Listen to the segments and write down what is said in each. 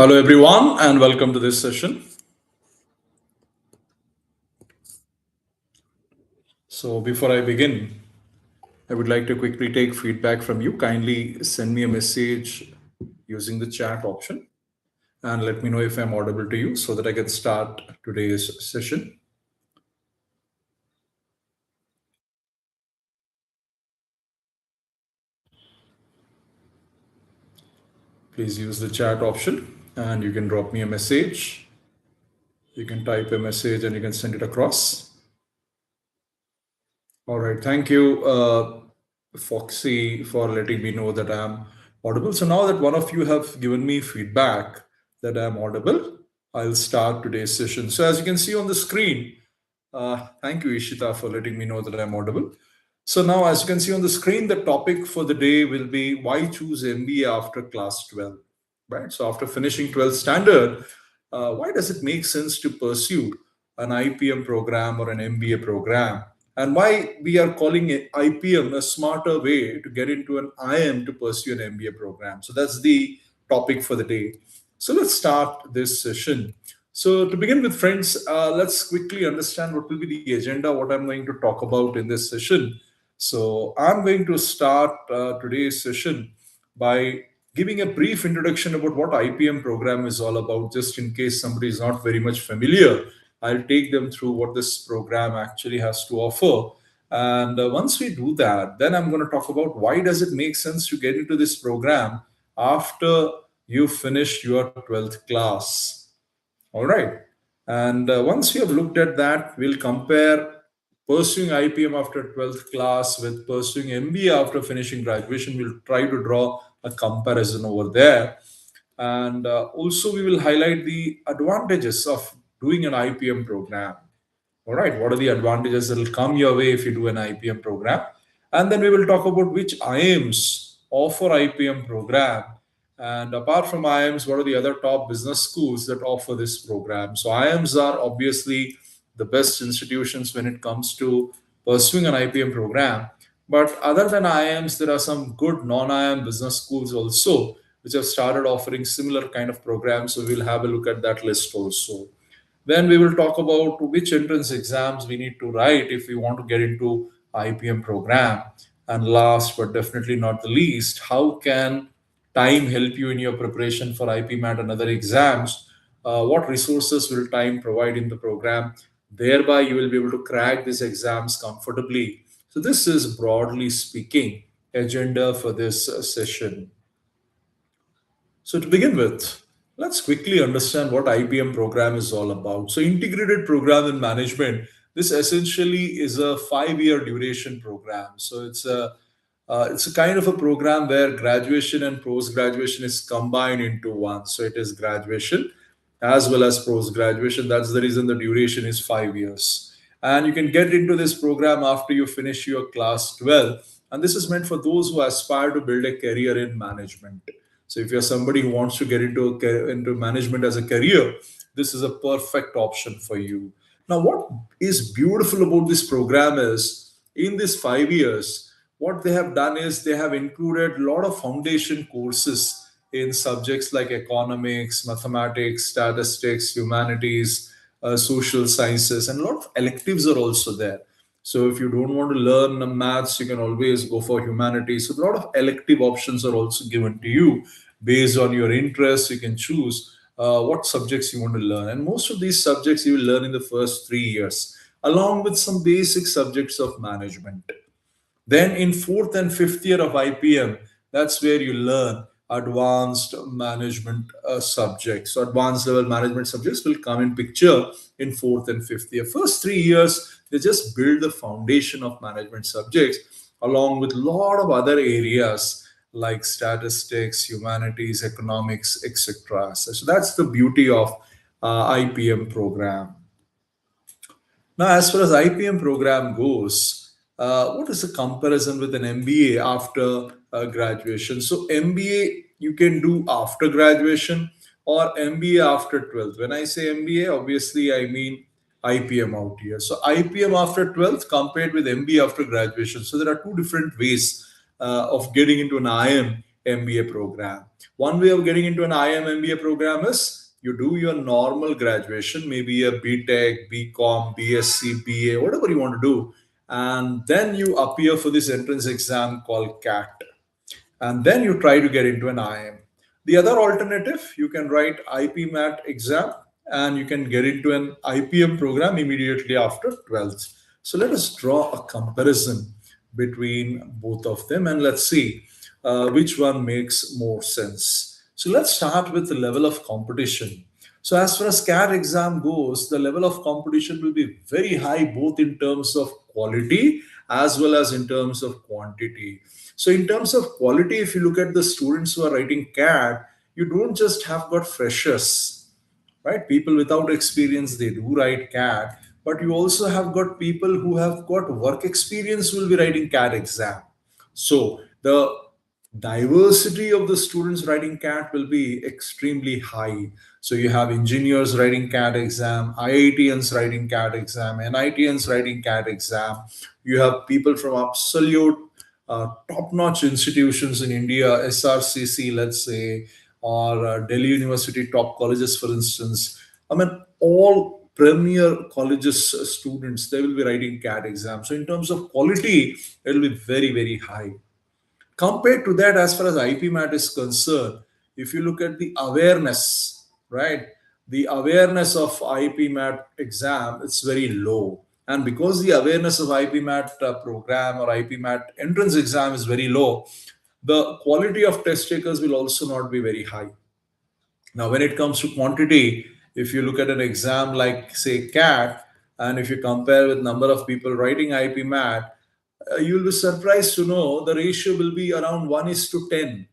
Hello, everyone, and welcome to this session. So, before I begin, I would like to quickly take feedback from you. Kindly send me a message using the chat option and let me know if I'm audible to you so that I can start today's session. Please use the chat option and you can drop me a message. You can type a message and you can send it across. All right. Thank you, Foxy, for letting me know that I'm audible. So now that one of you have given me feedback that I'm audible, I'll start today's session. So as you can see on the screen, thank you, Ishita, for letting me know that I'm audible. So now, as you can see on the screen, the topic for the day will be why choose MBA after class 12, right? So after finishing 12th standard, why does it make sense to pursue an IPM program or an MBA program? And why we are calling it IPM a smarter way to get into an IIM to pursue an MBA program. So that's the topic for the day. So let's start this session. So to begin with, friends, let's quickly understand what will be the agenda, what I'm going to talk about in this session. So I'm going to start today's session by giving a brief introduction about what IPM program is all about, just in case somebody is not very much familiar. I'll take them through what this program actually has to offer. And once we do that, then I'm going to talk about why does it make sense to get into this program after you finish your 12th class. All right. And once we have looked at that, we'll compare pursuing IPM after 12th class with pursuing MBA after finishing graduation. We'll try to draw a comparison over there. And also, we will highlight the advantages of doing an IPM program. All right. What are the advantages that will come your way if you do an IPM program? And then we will talk about which IIMs offer IPM program. And apart from IIMs, what are the other top business schools that offer this program? So IIMs are obviously the best institutions when it comes to pursuing an IPM program. But other than IIMs, there are some good non-IIM business schools also, which have started offering similar kind of programs. So we'll have a look at that list also. Then we will talk about which entrance exams we need to write if we want to get into IPM program. And last but definitely not the least, how can time help you in your preparation for IPMAT and other exams? What resources will time provide in the program? Thereby, you will be able to crack these exams comfortably. So this is broadly speaking agenda for this session. So to begin with, let's quickly understand what IPM program is all about. So integrated program in management, this essentially is a 5-year duration program. So it's a kind of a program where graduation and post graduation is combined into one. So it is graduation as well as post graduation. That's the reason the duration is 5 years. And you can get into this program after you finish your class 12. And this is meant for those who aspire to build a career in management. So if you're somebody who wants to get into management as a career, this is a perfect option for you. Now, what is beautiful about this program is in these 5 years, what they have done is they have included a lot of foundation courses in subjects like economics, mathematics, statistics, humanities, social sciences, and a lot of electives are also there. So if you don't want to learn maths, you can always go for humanities. So a lot of elective options are also given to you based on your interests. You can choose what subjects you want to learn, and most of these subjects you will learn in the first 3 years, along with some basic subjects of management. Then in fourth and fifth year of IPM, that's where you learn advanced management subjects. So advanced level management subjects will come in picture in fourth and fifth year. First 3 years, they just build the foundation of management subjects along with a lot of other areas like statistics, humanities, economics, etc. So that's the beauty of IPM program. Now, as far as IPM program goes, what is the comparison with an MBA after graduation? So MBA you can do after graduation or MBA after 12th. When I say MBA, obviously I mean IPM out here. So IPM after 12th compared with MBA after graduation. So there are two different ways of getting into an IIM MBA program. One way of getting into an IIM MBA program is you do your normal graduation, maybe a BTech, BCom, BSc, BA, whatever you want to do, and then you appear for this entrance exam called CAT, and then you try to get into an IIM. The other alternative, you can write IPMAT exam and you can get into an IPM program immediately after 12th. So let us draw a comparison between both of them and let's see which one makes more sense. So let's start with the level of competition. So as far as CAT exam goes, the level of competition will be very high both in terms of quality as well as in terms of quantity. So in terms of quality, if you look at the students who are writing CAT, you don't just have got freshers, right? People without experience, they do write CAT, but you also have got people who have got work experience will be writing CAT exam. So the diversity of the students writing CAT will be extremely high. So you have engineers writing CAT exam, IITians writing CAT exam, NITians writing CAT exam. You have people from absolute top-notch institutions in India, SRCC, let's say, or Delhi University top colleges, for instance. I mean, all premier colleges students, they will be writing CAT exam. So in terms of quality, it will be very, very high. Compared to that, as far as IPMAT is concerned, if you look at the awareness, right, the awareness of IPMAT exam, it's very low. And because the awareness of IPMAT program or IPMAT entrance exam is very low, the quality of test takers will also not be very high. Now, when it comes to quantity, if you look at an exam like, say, CAT, and if you compare with number of people writing IPMAT, you'll be surprised to know the ratio will be around 1 is to 10.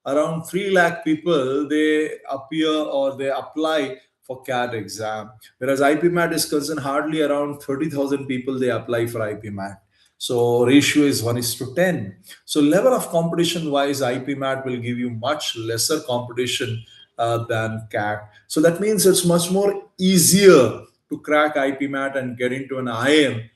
Around 3 lakh people, they appear or they apply for CAT exam. Whereas IPMAT is concerned, hardly around 30,000 people, they apply for IPMAT. So ratio is 1 is to 10. So level of competition wise, IPMAT will give you much lesser competition than CAT. So that means it's much more easier to crack IPMAT and get into an IIM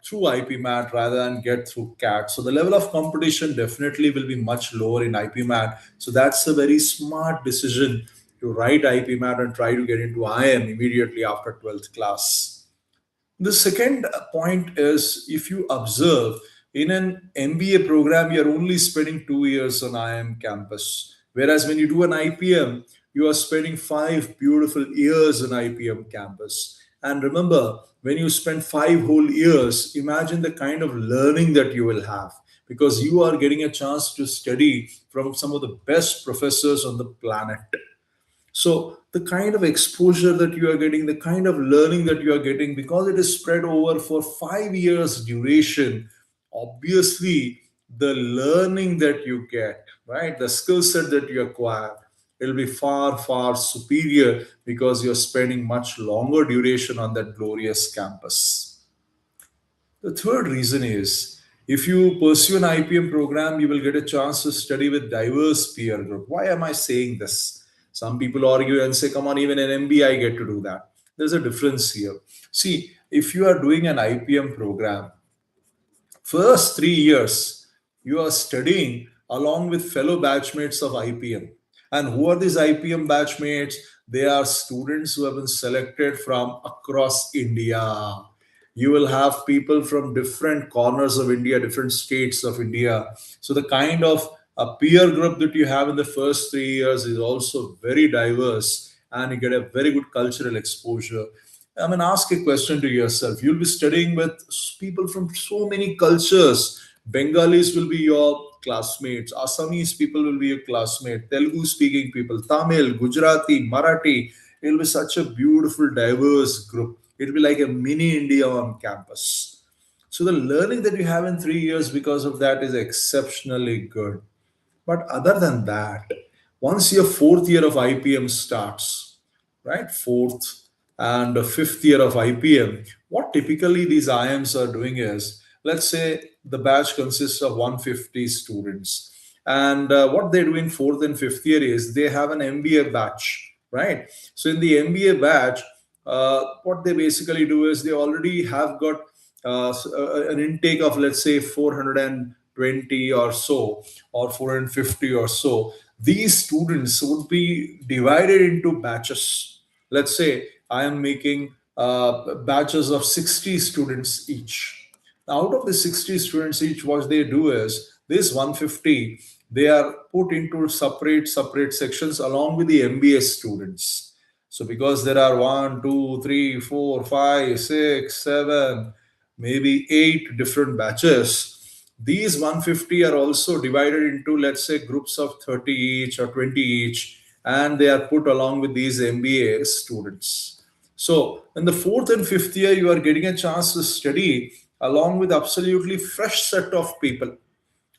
through IPMAT rather than get through CAT. So the level of competition definitely will be much lower in IPMAT. So that's a very smart decision to write IPMAT and try to get into IIM immediately after 12th class. The second point is if you observe in an MBA program, you're only spending 2 years on IIM campus. Whereas when you do an IPM, you are spending 5 beautiful years on IPM campus. And remember, when you spend 5 whole years, imagine the kind of learning that you will have because you are getting a chance to study from some of the best professors on the planet. So the kind of exposure that you are getting, the kind of learning that you are getting, because it is spread over for 5 years duration, obviously the learning that you get, right, the skill set that you acquire, it'll be far, far superior because you're spending much longer duration on that glorious campus. The third reason is if you pursue an IPM program, you will get a chance to study with diverse peer group. Why am I saying this? Some people argue and say, come on, even an MBA, I get to do that. There's a difference here. See, if you are doing an IPM program, first 3 years, you are studying along with fellow batchmates of IPM. And who are these IPM batchmates? They are students who have been selected from across India. You will have people from different corners of India, different states of India. So the kind of a peer group that you have in the first 3 years is also very diverse and you get a very good cultural exposure. I mean, ask a question to yourself. You'll be studying with people from so many cultures. Bengalis will be your classmates. Assamese people will be your classmates. Telugu speaking people, Tamil, Gujarati, Marathi. It will be such a beautiful, diverse group. It will be like a mini India on campus. So the learning that you have in 3 years because of that is exceptionally good. But other than that, once your fourth year of IPM starts, right, fourth and fifth year of IPM, what typically these IIMs are doing is, let's say the batch consists of 150 students. And what they do in fourth and fifth year is they have an MBA batch, right? So in the MBA batch, what they basically do is they already have got an intake of let's say 400 420 or so, or 450 or so, these students would be divided into batches. Let's say I am making batches of 60 students each. Now, out of the 60 students each, what they do is this 150, they are put into separate sections along with the MBA students. So because there are one, two, three, four, five, six, seven, maybe eight different batches, these 150 are also divided into, let's say, groups of 30 each or 20 each, and they are put along with these MBA students. So in the fourth and fifth year, you are getting a chance to study along with absolutely fresh set of people.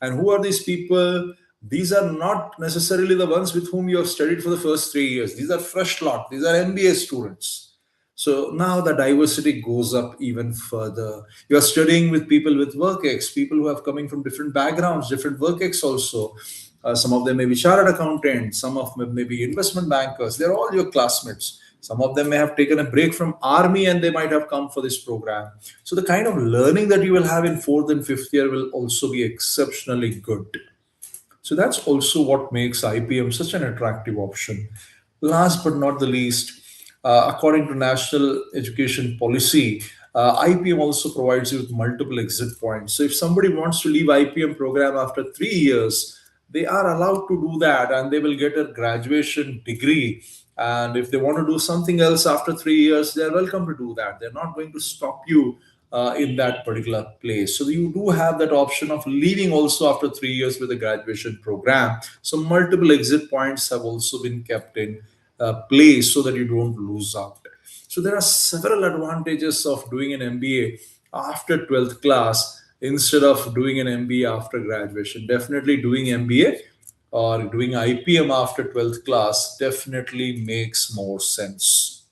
And who are these people? These are not necessarily the ones with whom you have studied for the first 3 years. These are fresh lot. These are MBA students. So now the diversity goes up even further. You are studying with people with work ex, people who have coming from different backgrounds, different work ex also. Some of them may be chartered accountants, some of them may be investment bankers. They're all your classmates. Some of them may have taken a break from army and they might have come for this program. So the kind of learning that you will have in fourth and fifth year will also be exceptionally good. So that's also what makes IPM such an attractive option. Last but not the least, according to national education policy, IPM also provides you with multiple exit points. So if somebody wants to leave IPM program after 3 years, they are allowed to do that and they will get a graduation degree. And if they want to do something else after 3 years, they're welcome to do that. They're not going to stop you in that particular place. So you do have that option of leaving also after 3 years with a graduation program. So multiple exit points have also been kept in place so that you don't lose out. So there are several advantages of doing an MBA after 12th class instead of doing an MBA after graduation. Definitely doing MBA or doing IPM after 12th class definitely makes more sense.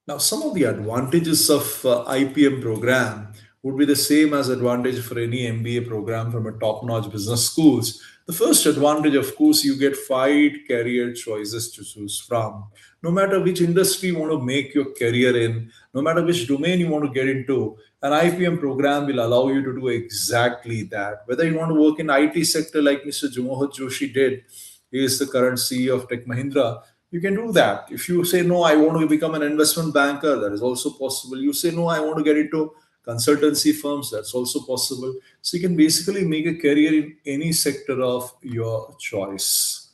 Now, some of the advantages of IPM program would be the same as advantage for any MBA program from a top-notch business schools. The first advantage, of course, you get five career choices to choose from. No matter which industry you want to make your career in, no matter which domain you want to get into, an IPM program will allow you to do exactly that. Whether you want to work in IT sector like Mr. Jumohat Joshi did, he is the current CEO of Tech Mahindra. You can do that. If you say, no, I want to become an investment banker, that is also possible. You say, no, I want to get into consultancy firms, that's also possible. So you can basically make a career in any sector of your choice.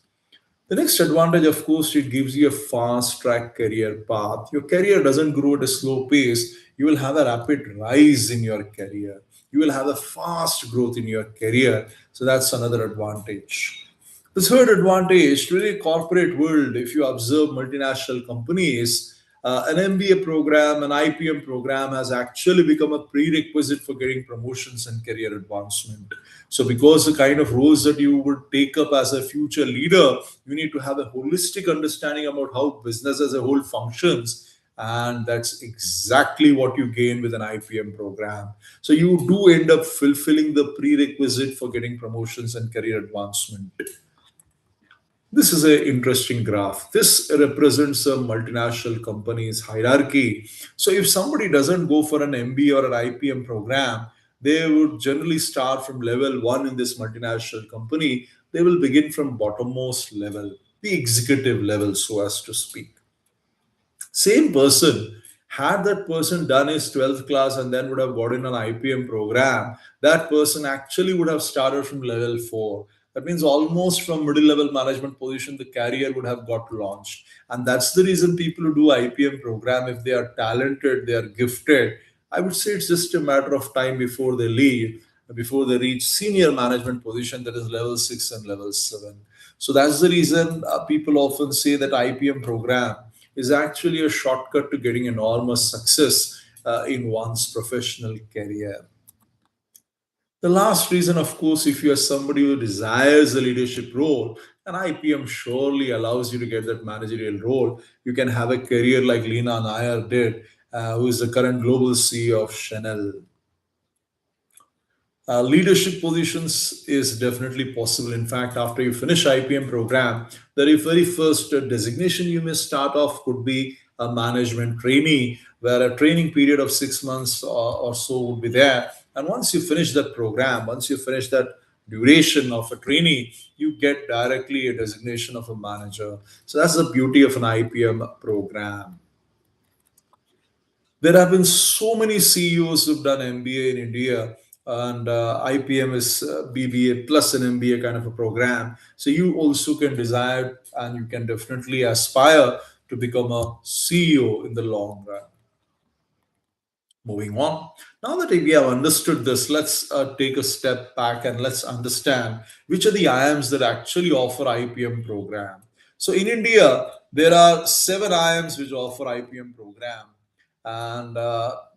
The next advantage, of course, it gives you a fast track career path. Your career doesn't grow at a slow pace. You will have a rapid rise in your career. You will have a fast growth in your career. So that's another advantage. The third advantage to the corporate world, if you observe multinational companies, an MBA program, an IPM program has actually become a prerequisite for getting promotions and career advancement. So, because the kind of roles that you would take up as a future leader, you need to have a holistic understanding about how business as a whole functions. And that's exactly what you gain with an IPM program. So, you do end up fulfilling the prerequisite for getting promotions and career advancement. This is an interesting graph. This represents a multinational company's hierarchy. So if somebody doesn't go for an MBA or an IPM program, they would generally start from level one in this multinational company. They will begin from bottommost level, the executive level, so as to speak. Same person, had that person done his 12th class and then would have gotten an IPM program, that person actually would have started from level 4. That means almost from middle level management position, the career would have got launched. And that's the reason people who do IPM program, if they are talented, they are gifted, I would say it's just a matter of time before they leave, before they reach senior management position, that is level 6 and level 7. So that's the reason people often say that IPM program is actually a shortcut to getting enormous success in one's professional career. The last reason, of course, if you are somebody who desires a leadership role, an IPM surely allows you to get that managerial role. You can have a career like Lena Nair did, who is the current global CEO of Chanel. Leadership positions is definitely possible. In fact, after you finish IPM program, the very first designation you may start off could be a management trainee, where a training period of 6 months or so would be there. And once you finish that program, once you finish that duration of a trainee, you get directly a designation of a manager. So that's the beauty of an IPM program. There have been so many CEOs who've done MBA in India, and IPM is BBA plus an MBA kind of a program. So you also can desire and you can definitely aspire to become a CEO in the long run. Moving on. Now that we have understood this, let's take a step back and let's understand which are the IIMs that actually offer IPM program. So in India, there are seven IIMs which offer IPM program, and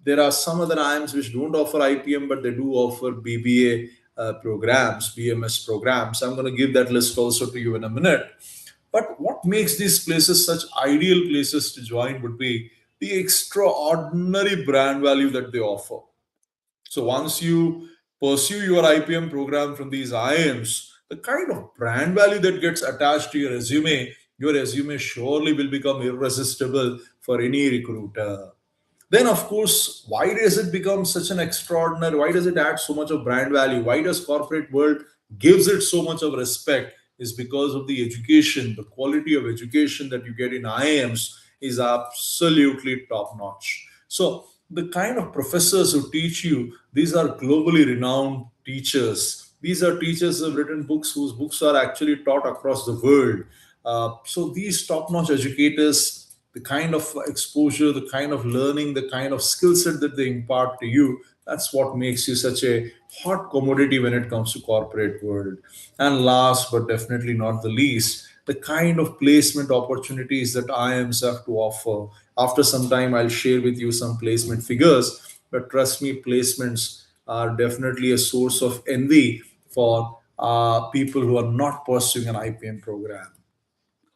there are some other IIMs which don't offer IPM, but they do offer BBA programs, BMS programs. I'm going to give that list also to you in a minute. But what makes these places such ideal places to join would be the extraordinary brand value that they offer. So once you pursue your IPM program from these IIMs, the kind of brand value that gets attached to your resume surely will become irresistible for any recruiter. Then of course, why does it become such an extraordinary, why does it add so much of brand value, why does corporate world gives it so much of respect, is because of the education. The quality of education that you get in IIMs is absolutely top notch. So the kind of professors who teach you, these are globally renowned teachers. These are teachers who have written books whose books are actually taught across the world. So these top-notch educators, the kind of exposure, the kind of learning, the kind of skill set that they impart to you, that's what makes you such a hot commodity when it comes to corporate world. And last but definitely not the least, the kind of placement opportunities that IIMs have to offer. After some time, I'll share with you some placement figures, but trust me, placements are definitely a source of envy for people who are not pursuing an IPM program.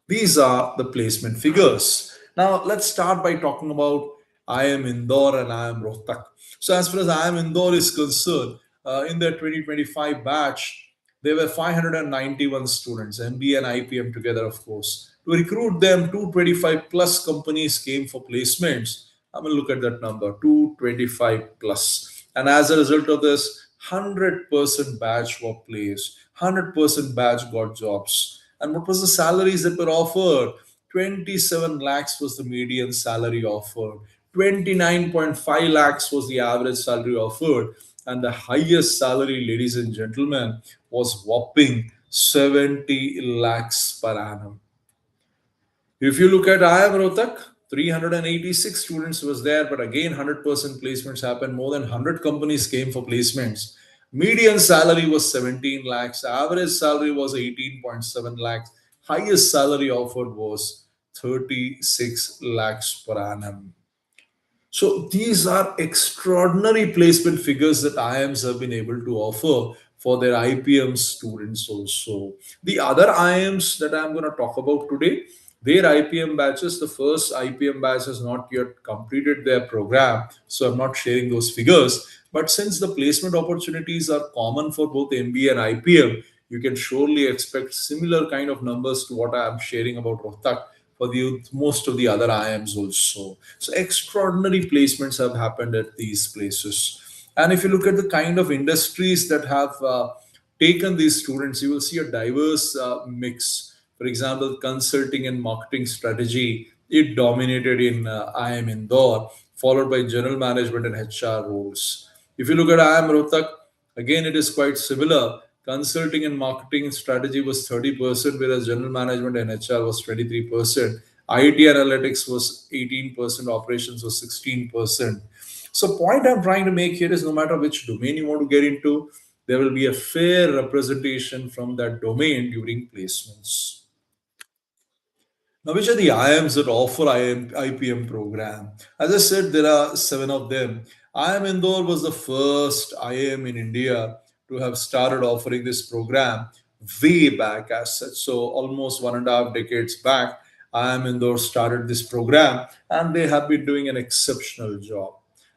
These are the placement figures. Now, let's start by talking about IIM Indore and IIM Rohtak. So, as far as IIM Indore is concerned, in their 2025 batch, there were 591 students, MBA and IPM together, of course. To recruit them, 225 plus companies came for placements. I'm going to look at that number, 225 plus. And as a result of this, 100% batch were placed, 100% batch got jobs. And what was the salaries that were offered? 27 lakhs was the median salary offered. 29.5 lakhs was the average salary offered. And the highest salary, ladies and gentlemen, was whopping 70 lakhs per annum. If you look at IIM Rohtak, 386 students was there, but again 100% placements happened. More than 100 companies came for placements. Median salary was 17 lakhs. Average salary was 18.7 lakhs. Highest salary offered was 36 lakhs per annum. So these are extraordinary placement figures that IIMs have been able to offer for their IPM students also. The other IIMs that I'm going to talk about today, their IPM batches, the first IPM batch has not yet completed their program, so I'm not sharing those figures. But since the placement opportunities are common for both MBA and IPM, you can surely expect similar kind of numbers to what I'm sharing about Rohtak for the most of the other IIMs also. So extraordinary placements have happened at these places. And if you look at the kind of industries that have taken these students, you will see a diverse mix. For example, consulting and marketing strategy, it dominated in IIM Indore, followed by general management and HR roles. If you look at IIM Rohtak, again, it is quite similar. Consulting and marketing strategy was 30%, whereas general management and HR was 23%. IT analytics was 18%, operations was 16%. So, point I'm trying to make here is no matter which domain you want to get into, there will be a fair representation from that domain during placements. Now, which are the IIMs that offer IPM program? As I said, there are seven of them. IIM Indore was the first IIM in India to have started offering this program way back as such. So almost 1.5 decades back, IIM Indore started this program and they have been doing an exceptional job.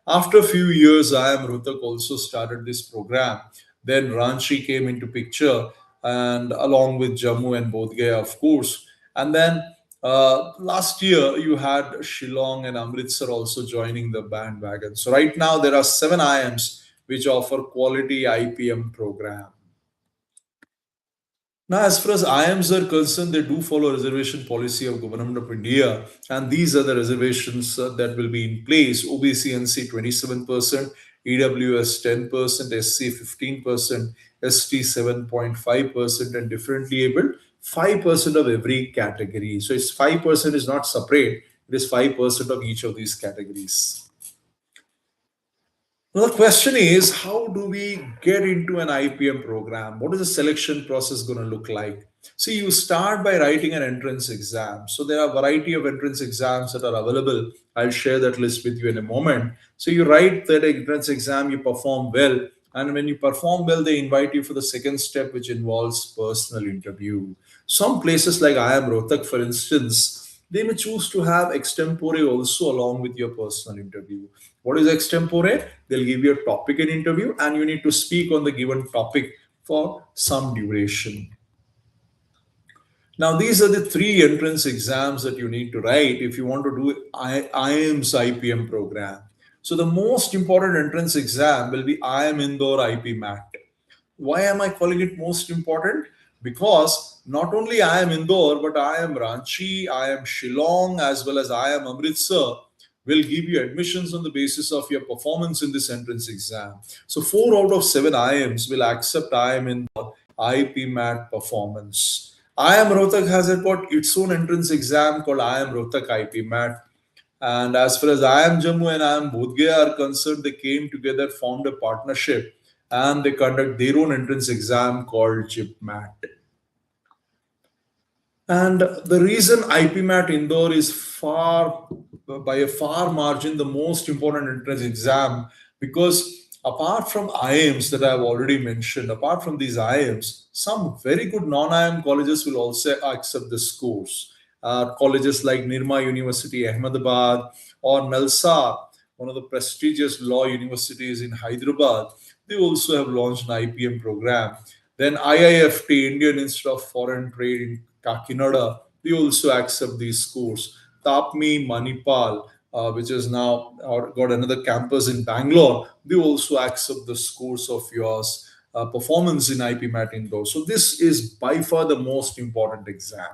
After a few years, IIM Rohtak also started this program. Then Ranchi came into picture and along with Jammu and Bodh Gaya, of course. And then last year, you had Shillong and Amritsar also joining the bandwagon. So right now, there are seven IIMs which offer quality IPM program. Now, as far as IIMs are concerned, they do follow reservation policy of Government of India, and these are the reservations that will be in place: OBC NC 27%, EWS 10%, SC 15%, ST 7.5%, and differently abled 5% of every category. So it's 5% is not separate; it is 5% of each of these categories. Now, the question is, how do we get into an IPM program? What is the selection process going to look like? See, you start by writing an entrance exam. So there are a variety of entrance exams that are available. I'll share that list with you in a moment. So you write that entrance exam, you perform well, and when you perform well, they invite you for the second step, which involves personal interview. Some places like I am Rohtak, for instance, they may choose to have extempore also along with your personal interview. What is extempore? They'll give you a topic in interview, and you need to speak on the given topic for some duration. Now, these are the three entrance exams that you need to write if you want to do IIM's IPM program. So, the most important entrance exam will be IIM Indore IPMAT. Why am I calling it most important? Because not only I am Indore, but I am Ranchi, I am Shillong, as well as I am Amritsar will give you admissions on the basis of your performance in this entrance exam. So 4 out of 7 IIMs will accept IIM in the IPMAT performance. IIM Rohtak has got its own entrance exam called IIM Rohtak IPMAT. And as far as IIM Jammu and IIM Bodh Gaya are concerned, they came together, formed a partnership, and they conduct their own entrance exam called GIPMAT. And the reason IPMAT Indore is by a far margin, the most important entrance exam, because apart from IIMs that I've already mentioned, apart from these IIMs, some very good non-IIM colleges will also accept this course. Colleges like Nirma University, Ahmedabad, or Nalsar, one of the prestigious law universities in Hyderabad, they also have launched an IPM program. Then IIFT, Indian Institute of Foreign Trade in Kakinada, they also accept these schools. Tapmi, Manipal, which is now got another campus in Bangalore, they also accept the scores of yours performance in IPMAT Indore. So this is by far the most important exam.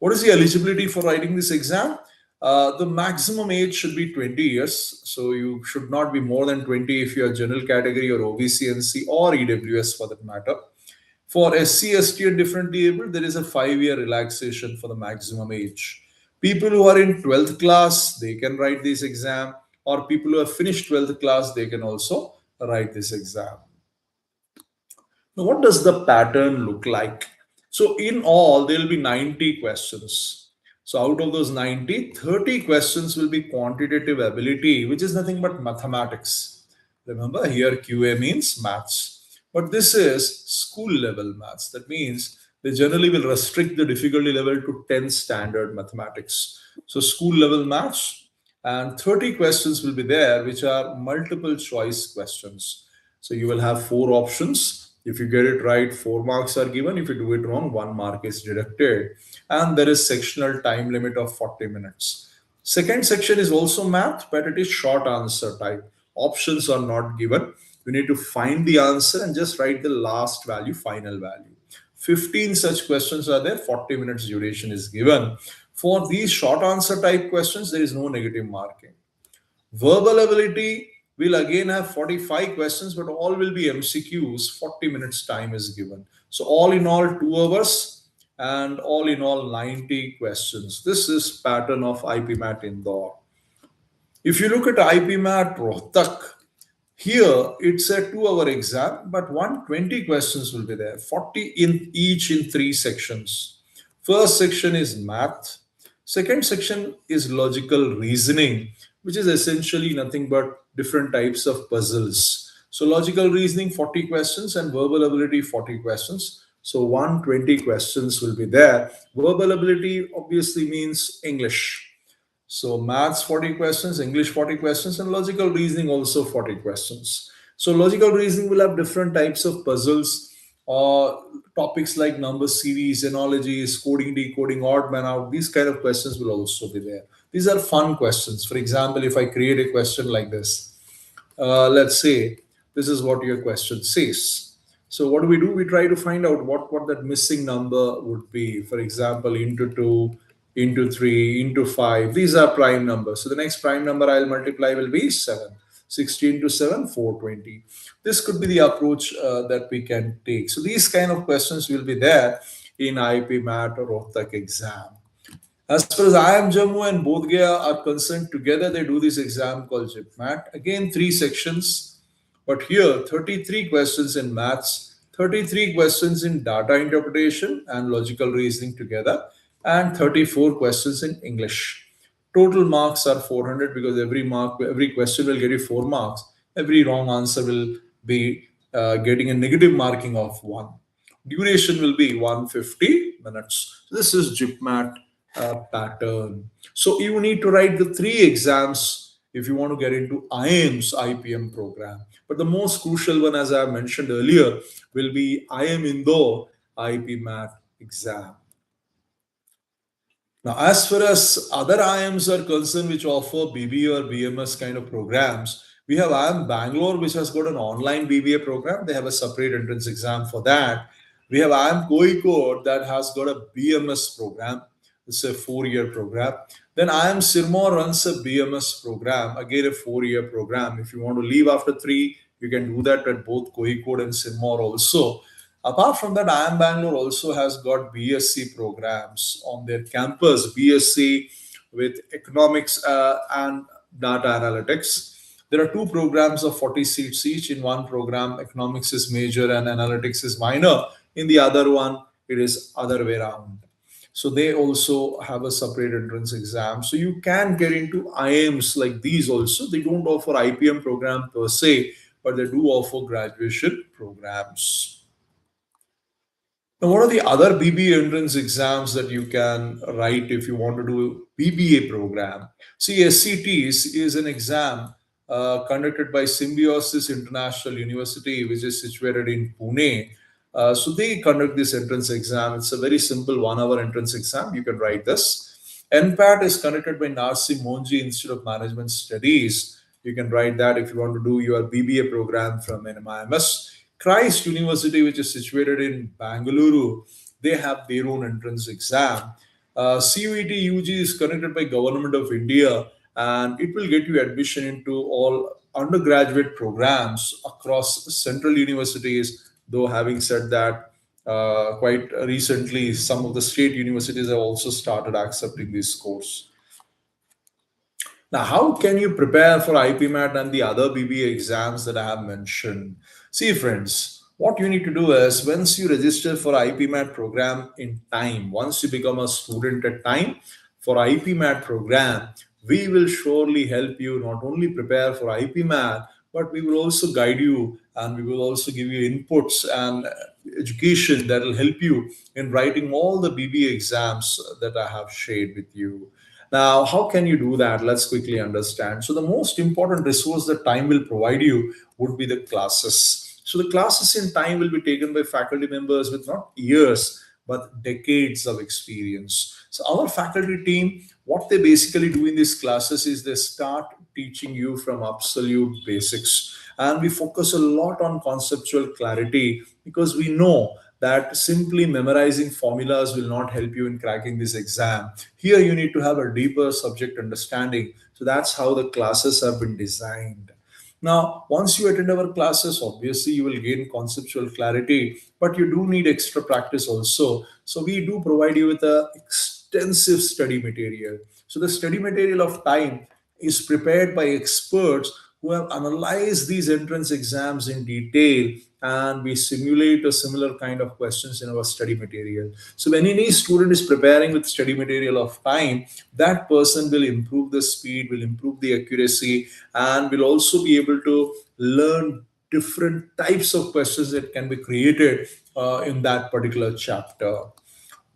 What is the eligibility for writing this exam? The maximum age should be 20 years. So you should not be more than 20 if you are general category or OBCNC or EWS for that matter. For SC, ST and differently able, there is a 5-year relaxation for the maximum age. People who are in 12th class, they can write this exam, or people who have finished 12th class, they can also write this exam. Now, what does the pattern look like? So in all, there will be 90 questions. So out of those 90, 30 questions will be quantitative ability, which is nothing but mathematics. Remember, here QA means maths. But this is school level maths. That means they generally will restrict the difficulty level to 10 standard mathematics. So school level maths, and 30 questions will be there, which are multiple choice questions. So you will have 4 options. If you get it right, 4 marks are given. If you do it wrong, 1 mark is deducted. And there is sectional time limit of 40 minutes. Second section is also math, but it is short answer type. Options are not given. You need to find the answer and just write the last value, final value. 15 such questions are there, 40 minutes duration is given. For these short answer type questions, there is no negative marking. Verbal ability will again have 45 questions, but all will be MCQs. 40 minutes time is given. So all in all, 2 hours, and all in all, 90 questions. This is pattern of IPMAT Indore. If you look at IPMAT Rohtak, here it's a 2-hour exam, but 120 questions will be there, 40 in each in 3 sections. First section is math. Second section is logical reasoning, which is essentially nothing but different types of puzzles. So logical reasoning, 40 questions, and verbal ability, 40 questions. So 120 questions will be there. Verbal ability obviously means English. So maths 40 questions, English 40 questions, and logical reasoning also 40 questions. So logical reasoning will have different types of puzzles or topics like number series, analogies, coding, decoding, odd man out. These kind of questions will also be there. These are fun questions. For example, if I create a question like this, let's say This is what your question says. So what do? We try to find out what that missing number would be. For example, into 2, into 3, into 5. These are prime numbers. So the next prime number I'll multiply will be 7. 16 to 7, 420. This could be the approach that we can take. So these kind of questions will be there in IPMAT or Rohtak exam. As far as IIM Jammu and Bodh Gaya are concerned, together they do this exam called GIPMAT. Again, three sections, but here 33 questions in maths, 33 questions in data interpretation and logical reasoning together, and 34 questions in English. Total marks are 400 because every question will get you 4 marks. Every wrong answer will be getting a negative marking of 1. Duration will be 150 minutes. This is GIPMAT pattern. So you need to write the 3 exams if you want to get into IIM's IPM program. But the most crucial one, as I mentioned earlier, will be IIM Indore IPMAT exam. Now, as far as other IIMs are concerned, which offer BBA or BMS kind of programs, we have IIM Bangalore, which has got an online BBA program. They have a separate entrance exam for that. We have IIM Kozhikode that has got a BMS program. It's a 4-year program. Then IIM Sirmaur runs a BMS program, again a 4-year program. If you want to leave after 3, you can do that at both Kozhikode and Sirmaur also. Apart from that, IIM Bangalore also has got BSc programs on their campus, BSc with economics and data analytics. There are 2 programs of 40 seats each. In one program, economics is major and analytics is minor. In the other one, it is other way around. So they also have a separate entrance exam. So you can get into IIMs like these also. They don't offer IPM program per se, but they do offer graduation programs. Now, what are the other BBA entrance exams that you can write if you want to do BBA program? See, SCTs is an exam conducted by Symbiosis International University, which is situated in Pune. So they conduct this entrance exam. It's a very simple 1-hour entrance exam. You can write this. NPAT is conducted by Narsi Monji Institute of Management Studies. You can write that if you want to do your BBA program from NMIMS. Christ University, which is situated in Bangalore, they have their own entrance exam. CUET UG is conducted by Government of India, and it will get you admission into all undergraduate programs across central universities. Though having said that, quite recently, some of the state universities have also started accepting this course. Now, how can you prepare for IPMAT and the other BBA exams that I have mentioned? See, friends, what you need to do is once you register for IPMAT program in time, once you become a student at time for IPMAT program, we will surely help you not only prepare for IPMAT, but we will also guide you and we will also give you inputs and education that will help you in writing all the BBA exams that I have shared with you. Now, how can you do that? Let's quickly understand. So, the most important resource that time will provide you would be the classes. So, the classes in time will be taken by faculty members with not years but decades of experience. So, our faculty team, what they basically do in these classes is they start teaching you from absolute basics. And we focus a lot on conceptual clarity because we know that simply memorizing formulas will not help you in cracking this exam. Here, you need to have a deeper subject understanding. So that's how the classes have been designed. Now, once you attend our classes, obviously you will gain conceptual clarity, but you do need extra practice also. So we do provide you with a extensive study material. So the study material of time is prepared by experts who have analyzed these entrance exams in detail, and we simulate a similar kind of questions in our study material. So when any student is preparing with study material of time, that person will improve the speed, will improve the accuracy, and will also be able to learn different types of questions that can be created in that particular chapter.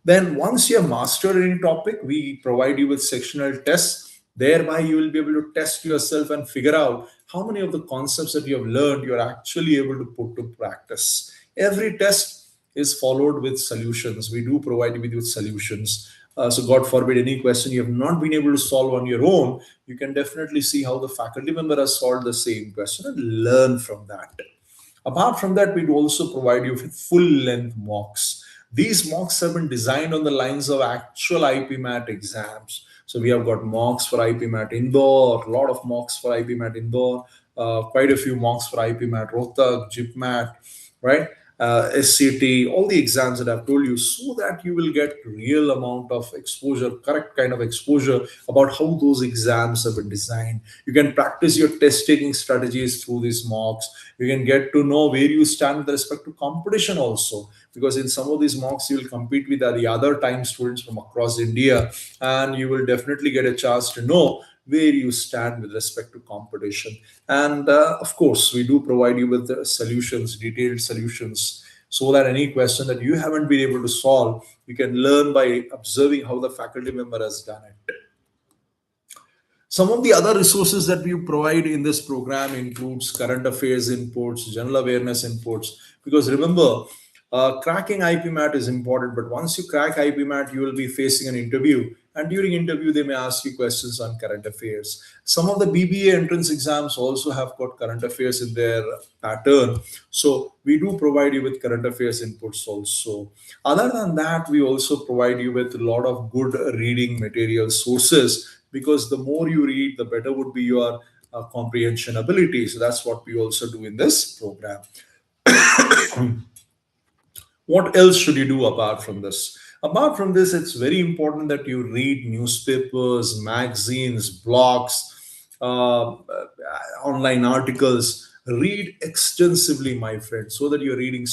Then once you have mastered any topic, we provide you with sectional tests. Thereby, you will be able to test yourself and figure out how many of the concepts that you have learned you are actually able to put to practice. Every test is followed with solutions. We do provide you with solutions. So, God forbid, any question you have not been able to solve on your own, you can definitely see how the faculty member has solved the same question and learn from that. Apart from that, we also provide you with full length mocks. These mocks have been designed on the lines of actual IPMAT exams. So we have got mocks for IPMAT Indore, a lot of mocks for IPMAT Indore, quite a few mocks for IPMAT Rohtak, JIPMAT, right? SCT, all the exams that I've told you, so that you will get real amount of exposure, correct kind of exposure about how those exams have been designed. You can practice your test taking strategies through these mocks. You can get to know where you stand with respect to competition also, because in some of these mocks you will compete with the other time students from across India, and you will definitely get a chance to know where you stand with respect to competition. And of course, we do provide you with solutions, detailed solutions, so that any question that you haven't been able to solve, you can learn by observing how the faculty member has done it. Some of the other resources that we provide in this program includes current affairs inputs, general awareness inputs. Because remember, cracking IPMAT is important, but once you crack IPMAT, you will be facing an interview, and during interview they may ask you questions on current affairs. Some of the BBA entrance exams also have got current affairs in their pattern, so we do provide you with current affairs inputs also. Other than that, we also provide you with a lot of good reading material sources, because the more you read, the better would be your comprehension ability. So that's what we also do in this program. What else should you do apart from this? Apart from this, it's very important that you read newspapers, magazines, blogs, online articles. Read extensively, my friend, so that you're reading